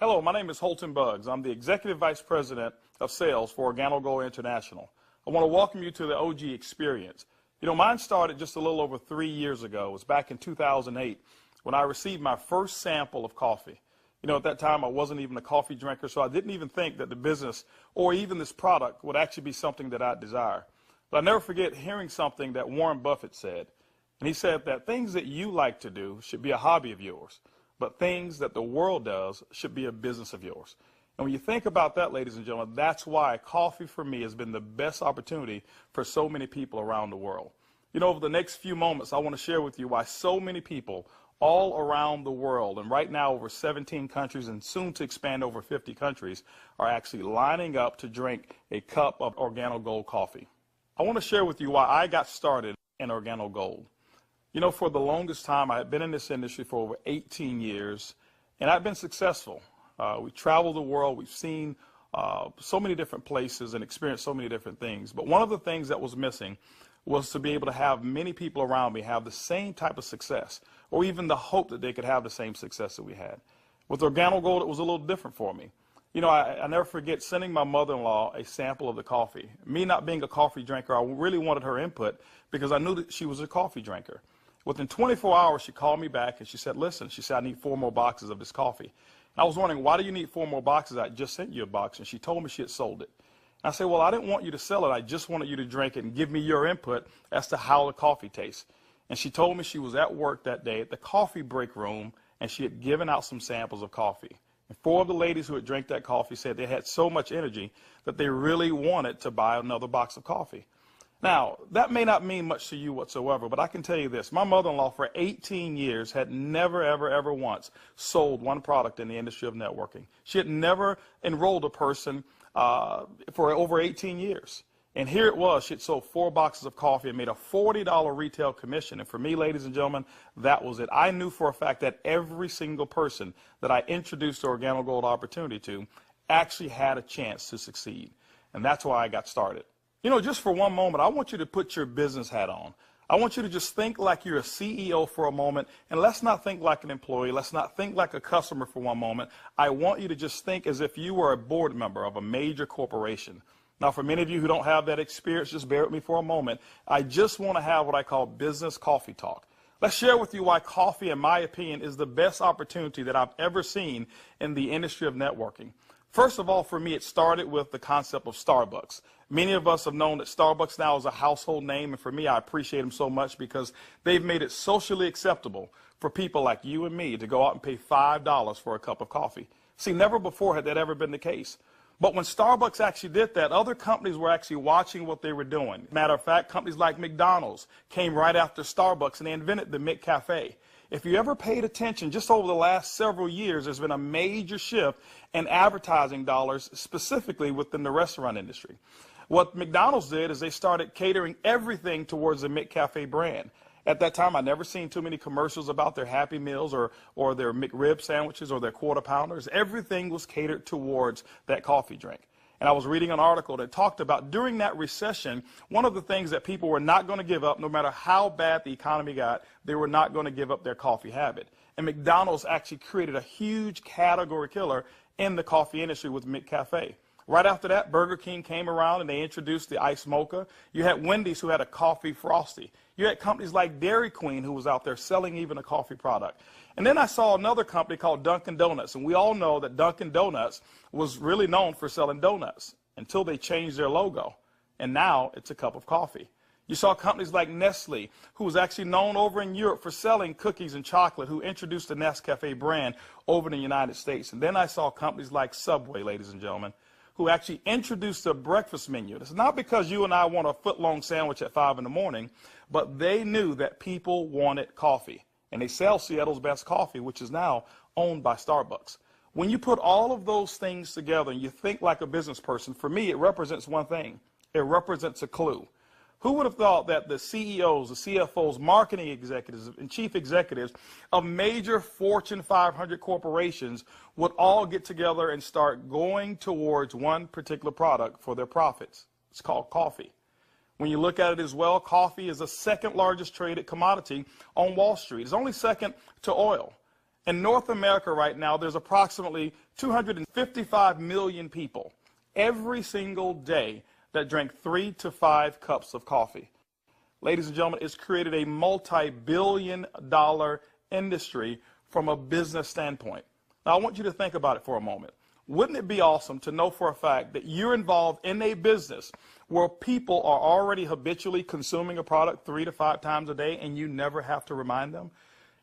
Hello, my name is Holton Buggs. I'm the Executive Vice President of Sales for Organo Gold International. I want to welcome you to the OG experience. You know, mine started just a little over 3 years ago. It was back in 2008 when I received my first sample of coffee. You know, at that time I wasn't even a coffee drinker, so I didn't even think that the business or even this product would actually be something that I'd desire. But I'll never forget hearing something that Warren Buffett said. And he said that things that you like to do should be a hobby of yours, but things that the world does should be a business of yours. And when you think about that, ladies and gentlemen, that's why coffee for me has been the best opportunity for so many people around the world. You know, over the next few moments, I want to share with you why so many people all around the world, and right now over 17 countries and soon to expand over 50 countries, are actually lining up to drink a cup of Organo Gold coffee. I want to share with you why I got started in Organo Gold. You know, for the longest time, I had been in this industry for over 18 years, and I've been successful. We traveled the world. We've seen so many different places and experienced so many different things. But one of the things that was missing was to be able to have many people around me have the same type of success, or even the hope that they could have the same success that we had. With Organo Gold, it was a little different for me. You know, I never forget sending my mother-in-law a sample of the coffee. Me not being a coffee drinker, I really wanted her input because I knew that she was a coffee drinker. Within 24 hours, she called me back and she said, listen, she said, I need 4 more boxes of this coffee. And I was wondering, why do you need 4 more boxes? I just sent you a box. And she told me she had sold it. And I said, well, I didn't want you to sell it. I just wanted you to drink it and give me your input as to how the coffee tastes. And she told me she was at work that day at the coffee break room, and she had given out some samples of coffee. And 4 of the ladies who had drank that coffee said they had so much energy that they really wanted to buy another box of coffee. Now, that may not mean much to you whatsoever, but I can tell you this. My mother-in-law for 18 years had never, ever once sold one product in the industry of networking. She had never enrolled a person for over 18 years. And here it was. She had sold 4 boxes of coffee and made a $40 retail commission. And for me, ladies and gentlemen, that was it. I knew for a fact that every single person that I introduced the Organo Gold opportunity to actually had a chance to succeed. And that's why I got started. You know, just for one moment, I want you to put your business hat on. I want you to just think like you're a CEO for a moment, and let's not think like an employee. Let's not think like a customer for one moment. I want you to just think as if you were a board member of a major corporation. Now, for many of you who don't have that experience, just bear with me for a moment. I just want to have what I call business coffee talk. Let's share with you why coffee, in my opinion, is the best opportunity that I've ever seen in the industry of networking. First of all, for me, it started with the concept of Starbucks. Many of us have known that Starbucks now is a household name, and for me, I appreciate them so much because they've made it socially acceptable for people like you and me to go out and pay $5 for a cup of coffee. See, never before had that ever been the case. But when Starbucks actually did that, other companies were actually watching what they were doing. Matter of fact, companies like McDonald's came right after Starbucks, and they invented the McCafe. If you ever paid attention, just over the last several years, there's been a major shift in advertising dollars, specifically within the restaurant industry. What McDonald's did is they started catering everything towards the McCafe brand. At that time, I'd never seen too many commercials about their Happy Meals or their McRib sandwiches or their Quarter Pounders. Everything was catered towards that coffee drink. And I was reading an article that talked about during that recession, one of the things that people were not going to give up, no matter how bad the economy got, they were not going to give up their coffee habit. And McDonald's actually created a huge category killer in the coffee industry with McCafe. Right after that, Burger King came around and they introduced the Iced Mocha. You had Wendy's who had a coffee frosty. You had companies like Dairy Queen who was out there selling even a coffee product. And then I saw another company called Dunkin' Donuts, and we all know that Dunkin' Donuts was really known for selling donuts until they changed their logo, and now it's a cup of coffee. You saw companies like Nestle, who was actually known over in Europe for selling cookies and chocolate, who introduced the Nescafe brand over in the United States. And then I saw companies like Subway, ladies and gentlemen, who actually introduced a breakfast menu. It's not because you and I want a foot-long sandwich at 5 in the morning, but they knew that people wanted coffee. And they sell Seattle's best coffee, which is now owned by Starbucks. When you put all of those things together and you think like a business person, for me, it represents one thing. It represents a clue. Who would have thought that the CEOs, the CFOs, marketing executives, and chief executives of major Fortune 500 corporations would all get together and start going towards one particular product for their profits? It's called coffee. When you look at it as well, coffee is the second largest traded commodity on Wall Street. It's only second to oil. In North America right now, there's approximately 255 million people every single day that drink 3 to 5 cups of coffee. Ladies and gentlemen, it's created a multi-billion-dollar industry from a business standpoint. Now, I want you to think about it for a moment. Wouldn't it be awesome to know for a fact that you're involved in a business where people are already habitually consuming a product 3 to 5 times a day and you never have to remind them?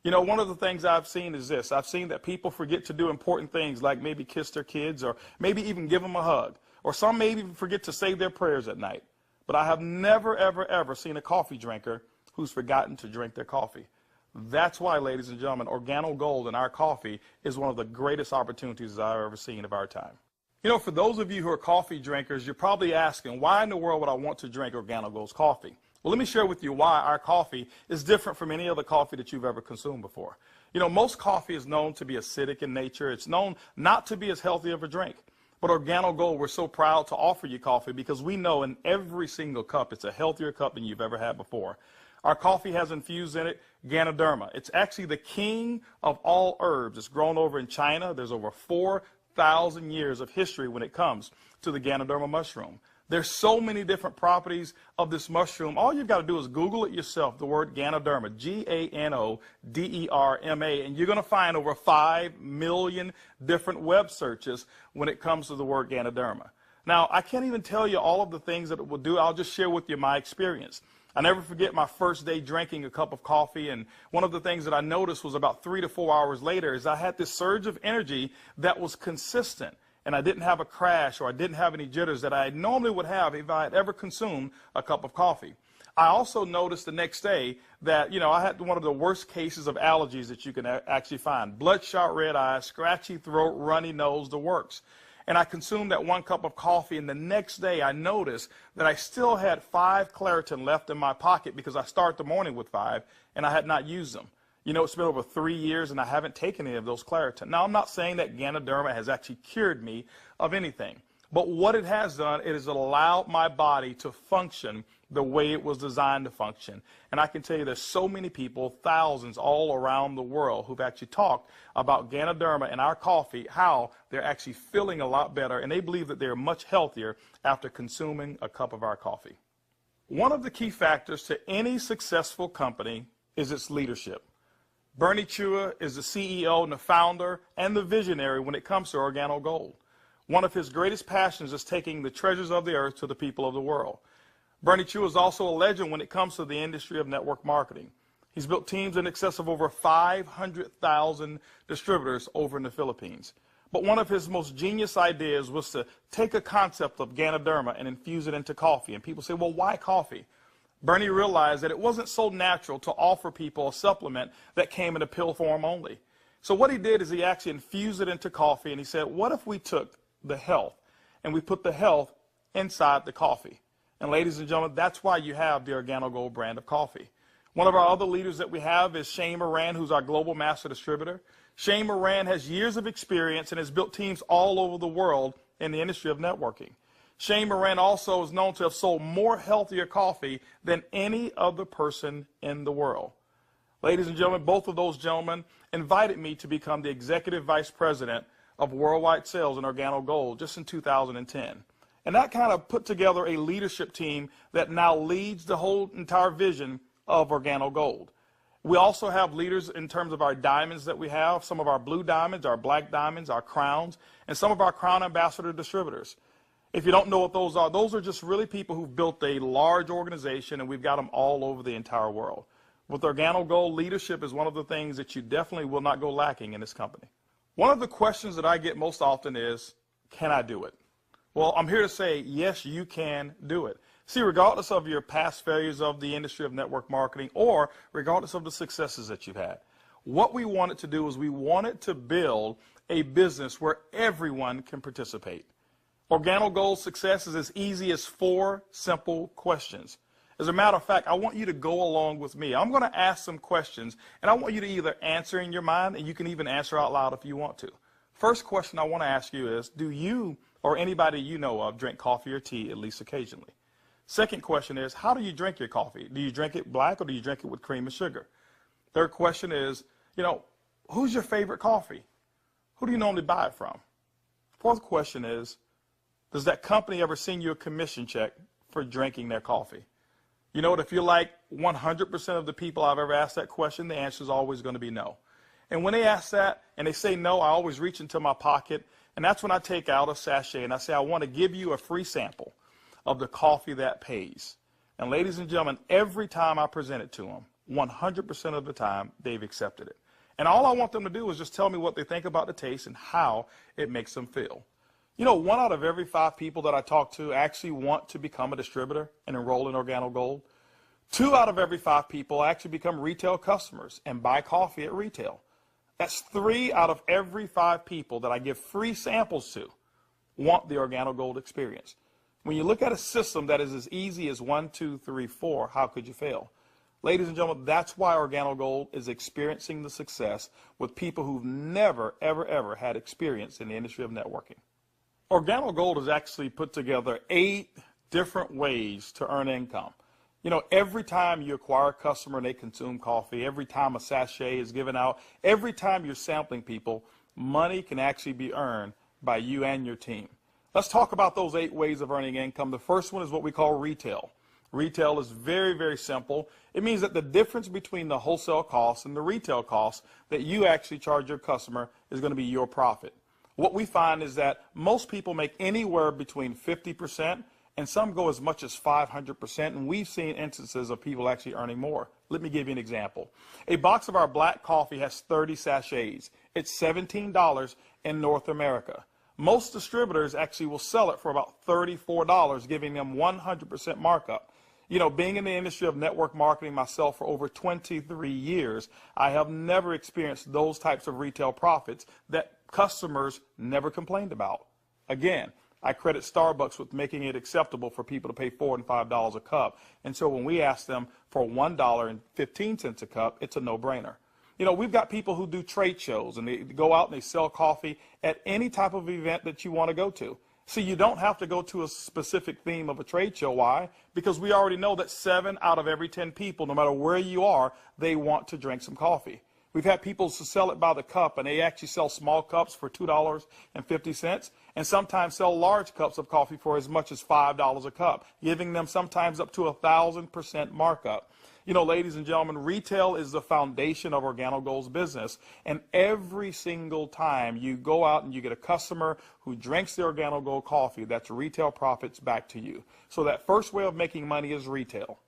You know, one of the things I've seen is this. I've seen that people forget to do important things like maybe kiss their kids or maybe even give them a hug. Or some maybe even forget to say their prayers at night. But I have never, ever, ever seen a coffee drinker who's forgotten to drink their coffee. That's why, ladies and gentlemen, Organo Gold in our coffee is one of the greatest opportunities I've ever seen of our time. You know, for those of you who are coffee drinkers, you're probably asking, why in the world would I want to drink Organo Gold's coffee? Well, let me share with you why our coffee is different from any other coffee that you've ever consumed before. You know, most coffee is known to be acidic in nature. It's known not to be as healthy of a drink. But Organo Gold, we're so proud to offer you coffee because we know in every single cup it's a healthier cup than you've ever had before. Our coffee has infused in it Ganoderma. It's actually the king of all herbs. It's grown over in China. There's over 4,000 years of history when it comes to the Ganoderma mushroom. There's so many different properties of this mushroom. All you've got to do is Google it yourself, the word Ganoderma, G-A-N-O-D-E-R-M-A, and you're going to find over 5 million different web searches when it comes to the word Ganoderma. Now, I can't even tell you all of the things that it will do. I'll just share with you my experience. I never forget my first day drinking a cup of coffee, and one of the things that I noticed was about 3 to 4 hours later is I had this surge of energy that was consistent. And I didn't have a crash or I didn't have any jitters that I normally would have if I had ever consumed a cup of coffee. I also noticed the next day that, you know, I had one of the worst cases of allergies that you can actually find. Bloodshot red eyes, scratchy throat, runny nose, the works. And I consumed that 1 cup of coffee, and the next day I noticed that I still had 5 Claritin left in my pocket because I start the morning with 5 and I had not used them. You know, it's been over 3 years and I haven't taken any of those Claritin. Now, I'm not saying that Ganoderma has actually cured me of anything. But what it has done, it has allowed my body to function the way it was designed to function. And I can tell you there's so many people, thousands all around the world, who've actually talked about Ganoderma and our coffee, how they're actually feeling a lot better, and they believe that they're much healthier after consuming a cup of our coffee. One of the key factors to any successful company is its leadership. Bernie Chua is the CEO and the founder and the visionary when it comes to Organo Gold. One of his greatest passions is taking the treasures of the earth to the people of the world. Bernie Chua is also a legend when it comes to the industry of network marketing. He's built teams in excess of over 500,000 distributors over in the Philippines. But one of his most genius ideas was to take a concept of Ganoderma and infuse it into coffee. And people say, well, why coffee? Bernie realized that it wasn't so natural to offer people a supplement that came in a pill form only. So what he did is he actually infused it into coffee, and he said, what if we took the health and we put the health inside the coffee? And ladies and gentlemen, that's why you have the Organo Gold brand of coffee. One of our other leaders that we have is Shane Moran, who's our global master distributor. Shane Moran has years of experience and has built teams all over the world in the industry of networking. Shane Moran also is known to have sold more healthier coffee than any other person in the world. Ladies and gentlemen, both of those gentlemen invited me to become the Executive Vice President of Worldwide Sales in Organo Gold just in 2010. And that kind of put together a leadership team that now leads the whole entire vision of Organo Gold. We also have leaders in terms of our diamonds that we have, some of our blue diamonds, our black diamonds, our crowns, and some of our crown ambassador distributors. If you don't know what those are just really people who've built a large organization, and we've got them all over the entire world. With Organo Gold, leadership is one of the things that you definitely will not go lacking in this company. One of the questions that I get most often is, can I do it? Well, I'm here to say, yes, you can do it. See, regardless of your past failures of the industry of network marketing or regardless of the successes that you've had, what we wanted to do is we wanted to build a business where everyone can participate. Organo Gold's success is as easy as 4 simple questions. As a matter of fact, I want you to go along with me. I'm going to ask some questions, and I want you to either answer in your mind, and you can even answer out loud if you want to. First question I want to ask you is, do you or anybody you know of drink coffee or tea at least occasionally? Second question is, how do you drink your coffee? Do you drink it black or do you drink it with cream and sugar? Third question is, who's your favorite coffee? Who do you normally buy it from? Fourth question is, does that company ever send you a commission check for drinking their coffee? You know what, if you're like 100% of the people I've ever asked that question, the answer is always going to be no. And when they ask that and they say no, I always reach into my pocket, and that's when I take out a sachet and I say, I want to give you a free sample of the coffee that pays. And ladies and gentlemen, every time I present it to them, 100% of the time, they've accepted it. And all I want them to do is just tell me what they think about the taste and how it makes them feel. You know, 1 out of every 5 people that I talk to actually want to become a distributor and enroll in Organo Gold. 2 out of every 5 people actually become retail customers and buy coffee at retail. That's 3 out of every 5 people that I give free samples to want the Organo Gold experience. When you look at a system that is as easy as 1, 2, 3, 4, how could you fail? Ladies and gentlemen, that's why Organo Gold is experiencing the success with people who've never, ever, ever had experience in the industry of networking. Organo Gold has actually put together 8 different ways to earn income. You know, every time you acquire a customer and they consume coffee, every time a sachet is given out, every time you're sampling people, money can actually be earned by you and your team. Let's talk about those 8 ways of earning income. The first one is what we call retail. Retail is very, very simple. It means that the difference between the wholesale cost and the retail cost that you actually charge your customer is going to be your profit. What we find is that most people make anywhere between 50% and some go as much as 500%, and we've seen instances of people actually earning more. Let me give you an example. A box of our black coffee has 30 sachets. It's $17 in North America. Most distributors actually will sell it for about $34, giving them 100% markup. You know, being in the industry of network marketing myself for over 23 years, I have never experienced those types of retail profits that customers never complained about. Again, I credit Starbucks with making it acceptable for people to pay $4 and $5 a cup. And so when we ask them for $1.15 a cup, it's a no-brainer. You know, we've got people who do trade shows, and they go out and they sell coffee at any type of event that you want to go to. See, you don't have to go to a specific theme of a trade show. Why? Because we already know that 7 out of every 10 people, no matter where you are, they want to drink some coffee. We've had people to sell it by the cup, and they actually sell small cups for $2.50, and sometimes sell large cups of coffee for as much as $5 a cup, giving them sometimes up to 1,000% markup. You know, ladies and gentlemen, retail is the foundation of Organo Gold's business, and every single time you go out and you get a customer who drinks the Organo Gold coffee, that's retail profits back to you. So that first way of making money is retail.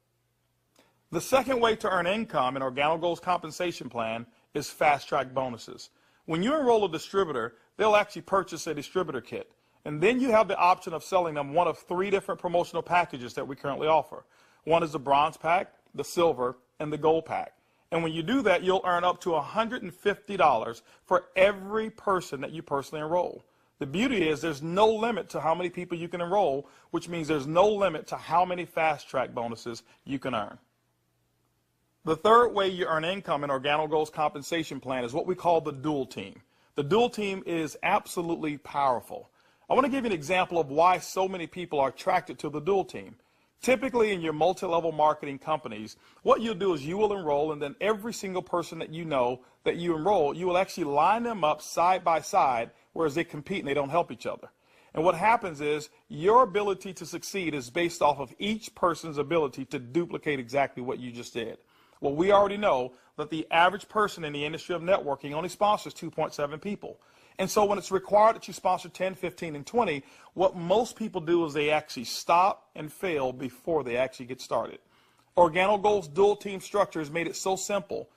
The second way to earn income in Organo Gold's compensation plan is fast-track bonuses. When you enroll a distributor, they'll actually purchase a distributor kit. And then you have the option of selling them one of 3 different promotional packages that we currently offer. One is the bronze pack, the silver, and the gold pack. And when you do that, you'll earn up to $150 for every person that you personally enroll. The beauty is there's no limit to how many people you can enroll, which means there's no limit to how many fast-track bonuses you can earn. The third way you earn income in Organo Gold's compensation plan is what we call the dual team. The dual team is absolutely powerful. I want to give you an example of why so many people are attracted to the dual team. Typically in your multi-level marketing companies, what you'll do is you will enroll, and then every single person that you know that you enroll, you will actually line them up side by side, whereas they compete and they don't help each other. And what happens is your ability to succeed is based off of each person's ability to duplicate exactly what you just did. Well, we already know that the average person in the industry of networking only sponsors 2.7 people. And so when it's required that you sponsor 10, 15, and 20, what most people do is they actually stop and fail before they actually get started. Organo Gold's dual team structure has made it so simple.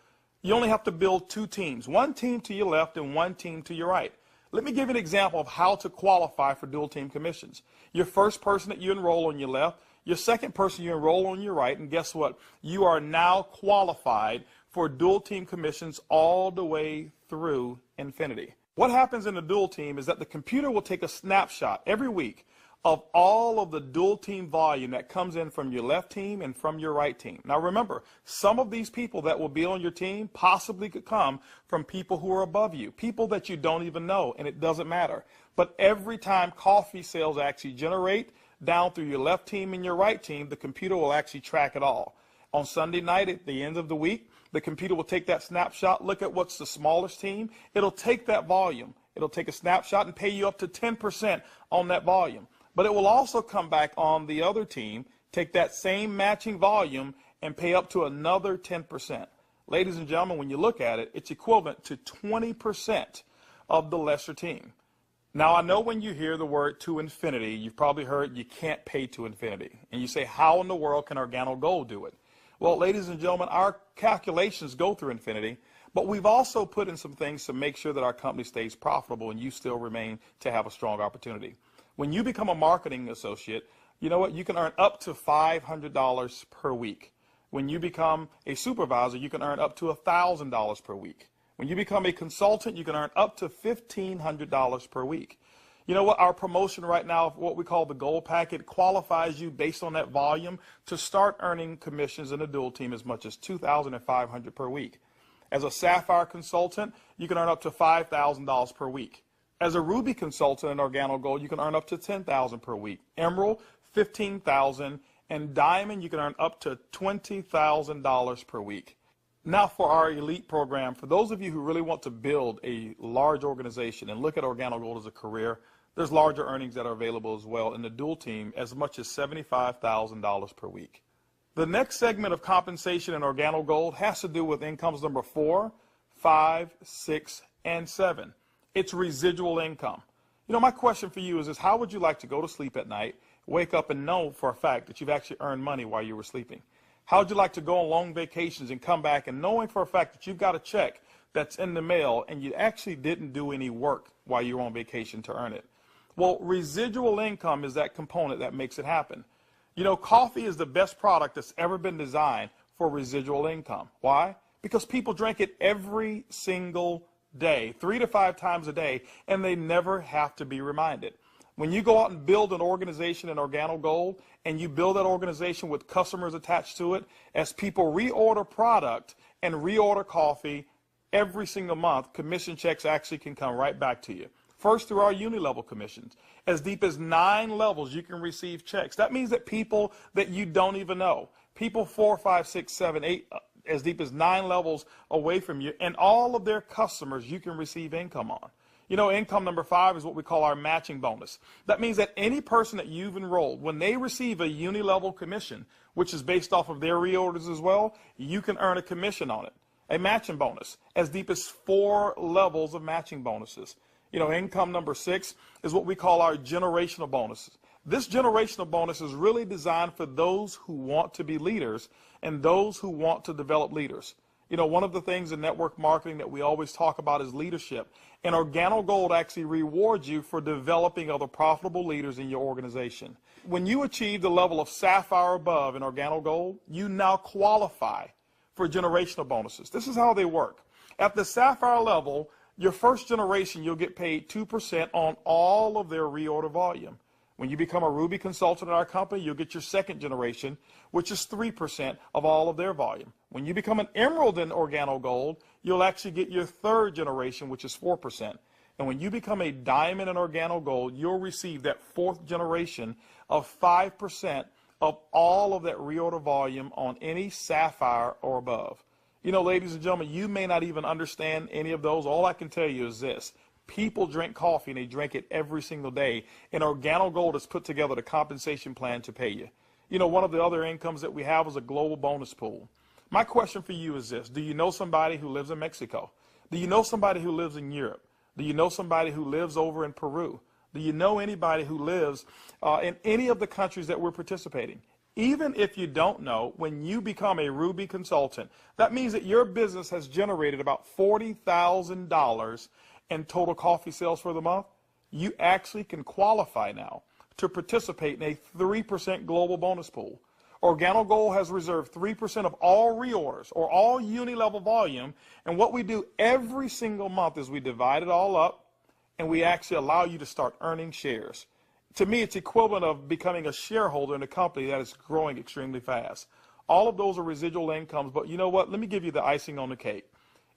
You only have to build 2 teams, 1 team to your left and 1 team to your right. Let me give you an example of how to qualify for dual team commissions. Your first person that you enroll on your left, your second person you enroll on your right, and guess what? You are now qualified for dual team commissions all the way through infinity. What happens in the dual team is that the computer will take a snapshot every week of all of the dual team volume that comes in from your left team and from your right team. Now remember, some of these people that will be on your team possibly could come from people who are above you, people that you don't even know, and it doesn't matter. But every time coffee sales actually generate down through your left team and your right team, the computer will actually track it all. On Sunday night at the end of the week, The computer will take that snapshot, look at what's the smallest team. It'll take that volume. It'll take a snapshot and pay you up to 10% on that volume. But it will also come back on the other team, take that same matching volume and pay up to another 10%. Ladies and gentlemen, when you look at it, it's equivalent to 20% of the lesser team. Now, I know when you hear the word to infinity, you've probably heard you can't pay to infinity. And you say, how in the world can Organo Gold do it? Well, ladies and gentlemen, our calculations go through infinity, but we've also put in some things to make sure that our company stays profitable and you still remain to have a strong opportunity. When you become a marketing associate, you know what? You can earn up to $500 per week. When you become a supervisor, you can earn up to $1,000 per week. When you become a consultant, you can earn up to $1,500 per week. You know what? Our promotion right now, what we call the gold packet, qualifies you based on that volume to start earning commissions in a dual team as much as $2,500 per week. As a sapphire consultant, you can earn up to $5,000 per week. As a ruby consultant in Organo Gold, you can earn up to $10,000 per week. Emerald, $15,000, and diamond, you can earn up to $20,000 per week. Now for our elite program, for those of you who really want to build a large organization and look at Organo Gold as a career, there's larger earnings that are available as well in the dual team, as much as $75,000 per week. The next segment of compensation in Organo Gold has to do with incomes number 4, 5, 6, and 7. It's residual income. You know, my question for you is this: how would you like to go to sleep at night, wake up and know for a fact that you've actually earned money while you were sleeping? How would you like to go on long vacations and come back and knowing for a fact that you've got a check that's in the mail and you actually didn't do any work while you were on vacation to earn it? Well, residual income is that component that makes it happen. You know, coffee is the best product that's ever been designed for residual income. Why? Because people drink it every single day, 3 to 5 times a day, and they never have to be reminded. When you go out and build an organization in Organo Gold, and you build that organization with customers attached to it, as people reorder product and reorder coffee every single month, commission checks actually can come right back to you. First, through our uni-level commissions. As deep as 9 levels, you can receive checks. That means that people that you don't even know, people 4, 5, 6, 7, 8, as deep as 9 levels away from you, and all of their customers you can receive income on. You know, income number 5 is what we call our matching bonus. That means that any person that you've enrolled, when they receive a uni-level commission, which is based off of their reorders as well, you can earn a commission on it. A matching bonus, as deep as 4 levels of matching bonuses. You know, income number 6 is what we call our generational bonuses. This generational bonus is really designed for those who want to be leaders and those who want to develop leaders. You know, one of the things in network marketing that we always talk about is leadership. And Organo Gold actually rewards you for developing other profitable leaders in your organization. When you achieve the level of sapphire above in Organo Gold, you now qualify for generational bonuses. This is how they work. At the sapphire level, your first generation, you'll get paid 2% on all of their reorder volume. When you become a Ruby consultant in our company, you'll get your second generation, which is 3% of all of their volume. When you become an Emerald in Organo Gold, you'll actually get your third generation, which is 4%. And when you become a Diamond in Organo Gold, you'll receive that fourth generation of 5% of all of that reorder volume on any Sapphire or above. You know, ladies and gentlemen, you may not even understand any of those. All I can tell you is this. People drink coffee, and they drink it every single day. And Organo Gold has put together the compensation plan to pay you. You know, one of the other incomes that we have is a global bonus pool. My question for you is this. Do you know somebody who lives in Mexico? Do you know somebody who lives in Europe? Do you know somebody who lives over in Peru? Do you know anybody who lives in any of the countries that we're participating? Even if you don't know, when you become a Ruby consultant, that means that your business has generated about $40,000 in total coffee sales for the month. You actually can qualify now to participate in a 3% global bonus pool. Organo Gold has reserved 3% of all reorders or all uni-level volume, and what we do every single month is we divide it all up, and we actually allow you to start earning shares. To me, it's equivalent of becoming a shareholder in a company that is growing extremely fast. All of those are residual incomes, but you know what? Let me give you the icing on the cake.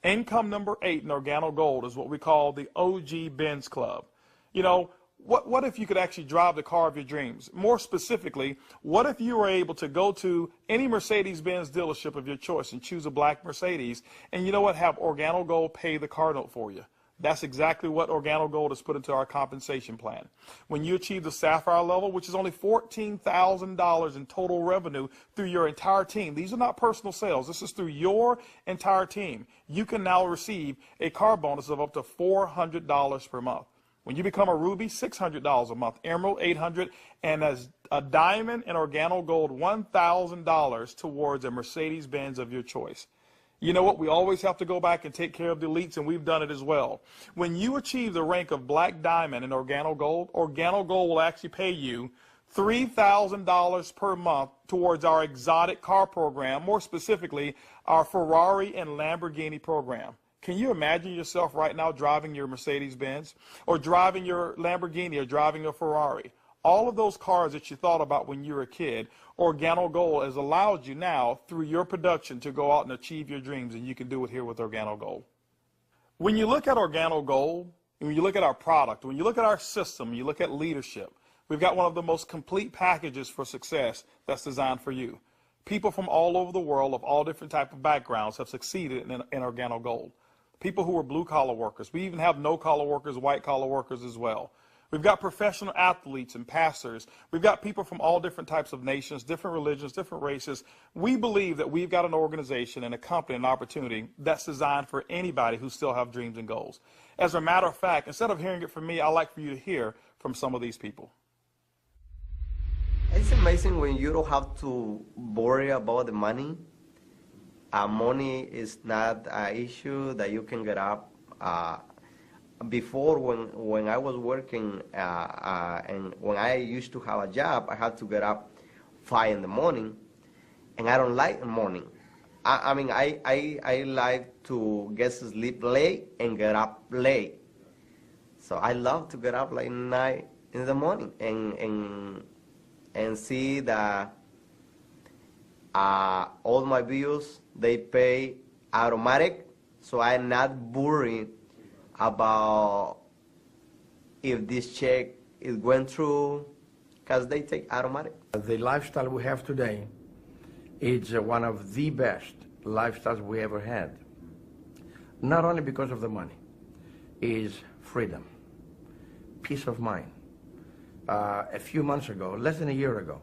Income number 8 in Organo Gold is what we call the OG Benz Club. You know, What if you could actually drive the car of your dreams? More specifically, what if you were able to go to any Mercedes-Benz dealership of your choice and choose a black Mercedes, and you know what, have Organo Gold pay the car note for you? That's exactly what Organo Gold has put into our compensation plan. When you achieve the Sapphire level, which is only $14,000 in total revenue through your entire team, these are not personal sales, this is through your entire team, you can now receive a car bonus of up to $400 per month. When you become a Ruby, $600 a month, Emerald, $800, and as a Diamond and Organo Gold, $1,000 towards a Mercedes-Benz of your choice. You know what? We always have to go back and take care of the elites, and we've done it as well. When you achieve the rank of Black Diamond in Organo Gold will actually pay you $3,000 per month towards our exotic car program, more specifically, our Ferrari and Lamborghini program. Can you imagine yourself right now driving your Mercedes-Benz or driving your Lamborghini or driving a Ferrari? All of those cars that you thought about when you were a kid, Organo Gold has allowed you now through your production to go out and achieve your dreams, and you can do it here with Organo Gold. When you look at Organo Gold, and when you look at our product, when you look at our system, you look at leadership, we've got one of the most complete packages for success that's designed for you. People from all over the world of all different types of backgrounds have succeeded in Organo Gold. People who are blue-collar workers. We even have no-collar workers, white-collar workers as well. We've got professional athletes and pastors. We've got people from all different types of nations, different religions, different races. We believe that we've got an organization and a company, an opportunity that's designed for anybody who still have dreams and goals. As a matter of fact, instead of hearing it from me, I'd like for you to hear from some of these people. It's amazing when you don't have to worry about the money. Money is not an issue that you can get up. Before, when I was working and when I used to have a job, I had to get up 5 in the morning, and I don't like the morning. I mean, I like to get to sleep late and get up late. So I love to get up like 9 in the morning and see that all my bills, they pay automatic, so I'm not worried about if this check is going through, because they take automatic. The lifestyle we have today is one of the best lifestyles we ever had. Not only because of the money, is freedom, peace of mind. A few months ago, less than a year ago,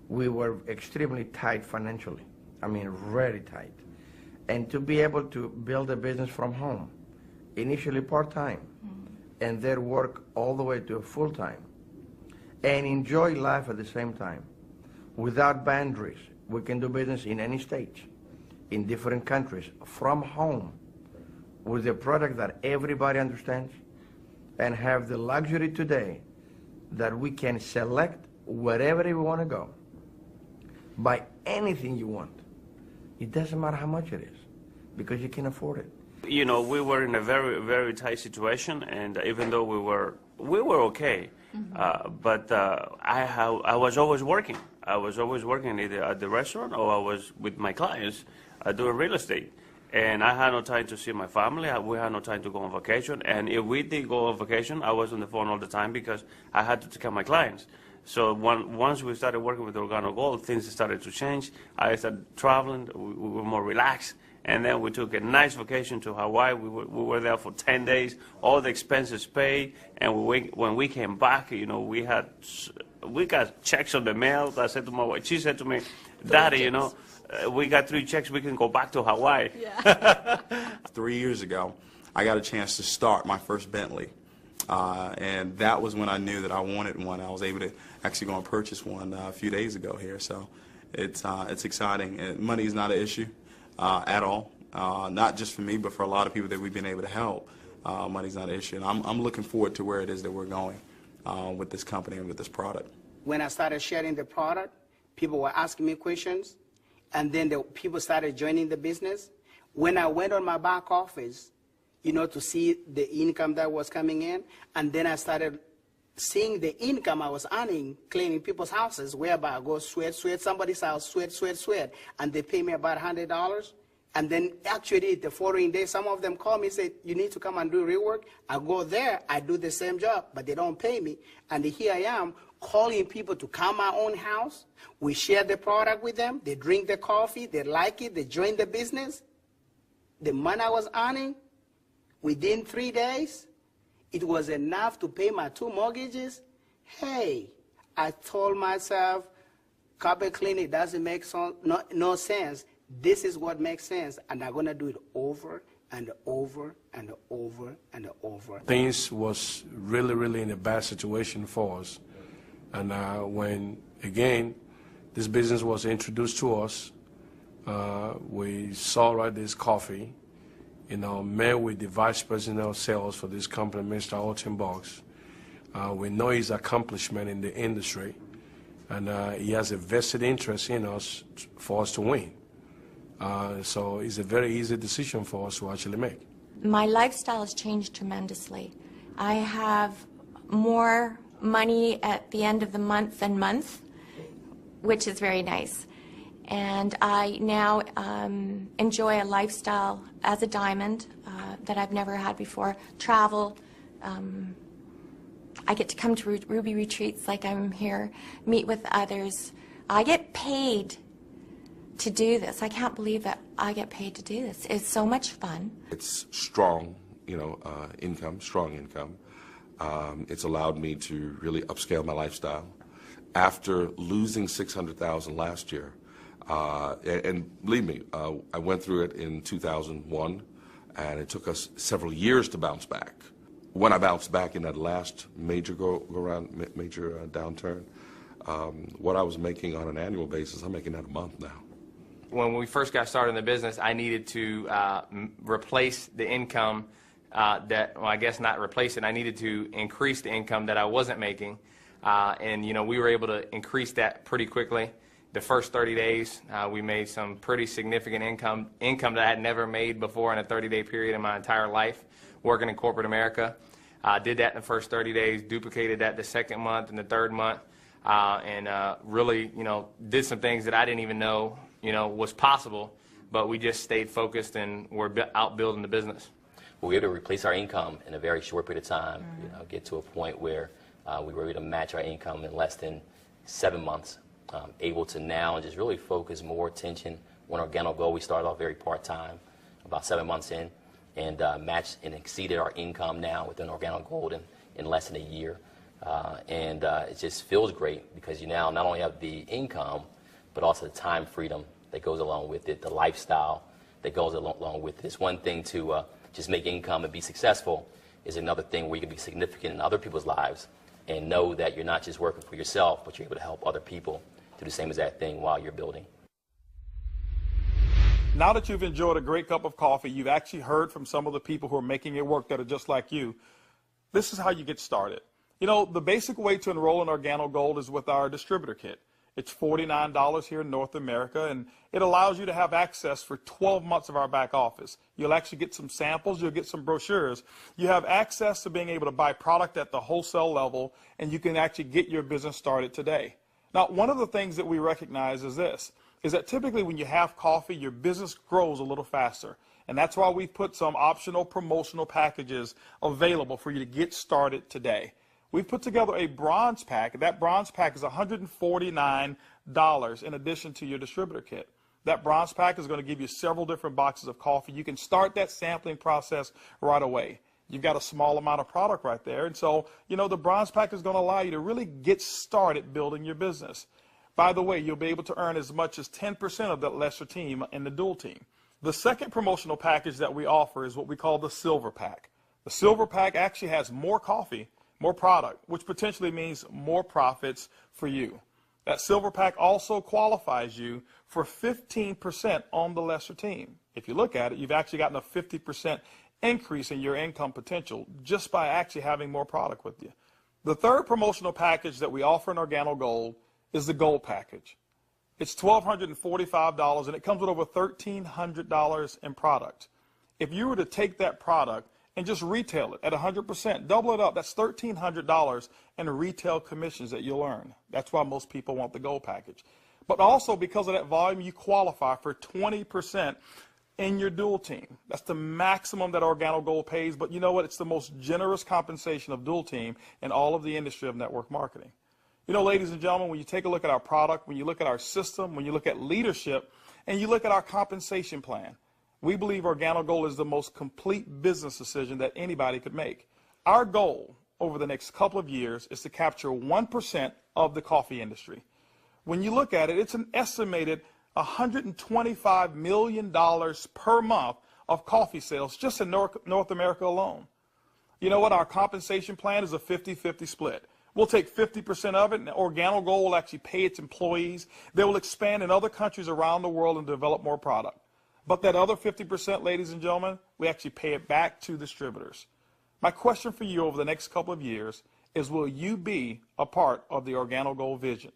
we were extremely tight financially. I mean, very tight. And to be able to build a business from home, initially part-time, and then work all the way to full-time, and enjoy life at the same time, without boundaries. We can do business in any state, in different countries, from home, with a product that everybody understands, and have the luxury today that we can select wherever we want to go, buy anything you want. It doesn't matter how much it is, because you can afford it. You know, we were in a very, very tight situation, and even though we were okay, but I was always working. I was always working either at the restaurant or I was with my clients doing real estate. And I had no time to see my family. We had no time to go on vacation. And if we did go on vacation, I was on the phone all the time because I had to take care of my clients. So once we started working with Organo Gold, things started to change. I started traveling. We were more relaxed. And then we took a nice vacation to Hawaii. We were there for 10 days, all the expenses paid. And when we came back, you know, we got checks on the mail. I said to my wife, she said to me, Daddy, you know, we got 3 checks, we can go back to Hawaii. Yeah. 3 years ago, I got a chance to start my first Bentley. And that was when I knew that I wanted one. I was able to actually go and purchase one a few days ago here. So it's exciting. And money is not an issue at all. Not just for me, but for a lot of people that we've been able to help. Money's not an issue. And I'm looking forward to where it is that we're going with this company and with this product. When I started sharing the product, people were asking me questions. And then the people started joining the business. When I went on my back office, you know, to see the income that was coming in, and then I started seeing the income I was earning, cleaning people's houses, whereby I go sweat somebody's house, sweat, and they pay me about $100. And then actually the following day, some of them call me and say, you need to come and do rework. I go there, I do the same job, but they don't pay me. And here I am calling people to come my own house. We share the product with them. They drink the coffee. They like it. They join the business. The money I was earning, within 3 days, it was enough to pay my 2 mortgages. Hey, I told myself, carpet cleaning doesn't make no sense. This is what makes sense, and I'm going to do it over and over and over and over. Things was really, really in a bad situation for us. And when, again, this business was introduced to us, we saw this coffee, met with the vice president of sales for this company, Mr. Alton Box. We know his accomplishment in the industry, and he has a vested interest in us for us to win. So it's a very easy decision for us to actually make. My lifestyle has changed tremendously. I have more money at the end of the month, which is very nice. And I now enjoy a lifestyle as a diamond that I've never had before. Travel. I get to come to Ruby retreats like I'm here, meet with others. I get paid to do this. I can't believe that I get paid to do this. It's so much fun. It's strong, income, strong income. It's allowed me to really upscale my lifestyle. After losing $600,000 last year, and believe me, I went through it in 2001, and it took us several years to bounce back. When I bounced back in that last major downturn, what I was making on an annual basis, I'm making that a month now. When we first got started in the business, I needed to replace the income I guess not replace it. I needed to increase the income that I wasn't making. And, we were able to increase that pretty quickly. The first 30 days, we made some pretty significant income that I had never made before in a 30-day period in my entire life working in corporate America. Did that in the first 30 days, duplicated that the second month and the third month, and really, did some things that I didn't even know, was possible, but we just stayed focused and we're out building the business. We were able to replace our income in a very short period of time, get to a point where we were able to match our income in less than 7 months, able to now just really focus more attention on Organo Gold. We started off very part-time, about 7 months in, and matched and exceeded our income now within Organo Gold in less than a year. And it just feels great because you now not only have the income, but also the time freedom that goes along with it, the lifestyle that goes along with it. It's one thing to just make income and be successful, is another thing where you can be significant in other people's lives and know that you're not just working for yourself, but you're able to help other people do the same exact thing while you're building. Now that you've enjoyed a great cup of coffee, you've actually heard from some of the people who are making it work that are just like you. This is how you get started. The basic way to enroll in Organo Gold is with our distributor kit. It's $49 here in North America, and it allows you to have access for 12 months of our back office. You'll actually get some samples, you'll get some brochures. You have access to being able to buy product at the wholesale level, and you can actually get your business started today. Now, one of the things that we recognize is this, is that typically when you have coffee, your business grows a little faster. And that's why we've put some optional promotional packages available for you to get started today. We've put together a bronze pack. That bronze pack is $149 in addition to your distributor kit. That bronze pack is going to give you several different boxes of coffee. You can start that sampling process right away. You've got a small amount of product right there. And so, the bronze pack is going to allow you to really get started building your business. By the way, you'll be able to earn as much as 10% of that lesser team in the dual team. The second promotional package that we offer is what we call the silver pack. The silver pack actually has more coffee, more product, which potentially means more profits for you. That silver pack also qualifies you for 15% on the lesser team. If you look at it, you've actually gotten a 50% increase in your income potential just by actually having more product with you. The third promotional package that we offer in Organo Gold is the gold package. It's $1,245, and it comes with over $1,300 in product. If you were to take that product and just retail it at 100%, double it up, that's $1,300 in retail commissions that you'll earn. That's why most people want the gold package. But also because of that volume, you qualify for 20% in your dual team. That's the maximum that Organo Gold pays, but you know what? It's the most generous compensation of dual team in all of the industry of network marketing. You know, ladies and gentlemen, when you take a look at our product, when you look at our system, when you look at leadership, and you look at our compensation plan, we believe Organo Gold is the most complete business decision that anybody could make. Our goal over the next couple of years is to capture 1% of the coffee industry. When you look at it, it's an estimated $125 million per month of coffee sales just in North America alone. You know what? Our compensation plan is a 50-50 split. We'll take 50% of it, and Organo Gold will actually pay its employees. They will expand in other countries around the world and develop more product. But that other 50%, ladies and gentlemen, we actually pay it back to distributors. My question for you over the next couple of years is, will you be a part of the Organo Gold vision?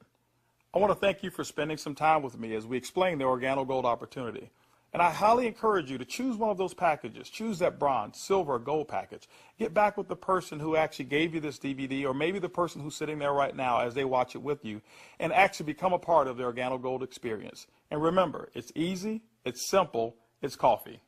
I want to thank you for spending some time with me as we explain the Organo Gold opportunity. And I highly encourage you to choose one of those packages. Choose that bronze, silver, or gold package. Get back with the person who actually gave you this DVD, or maybe the person who's sitting there right now as they watch it with you, and actually become a part of the Organo Gold experience. And remember, it's easy, it's simple, it's coffee.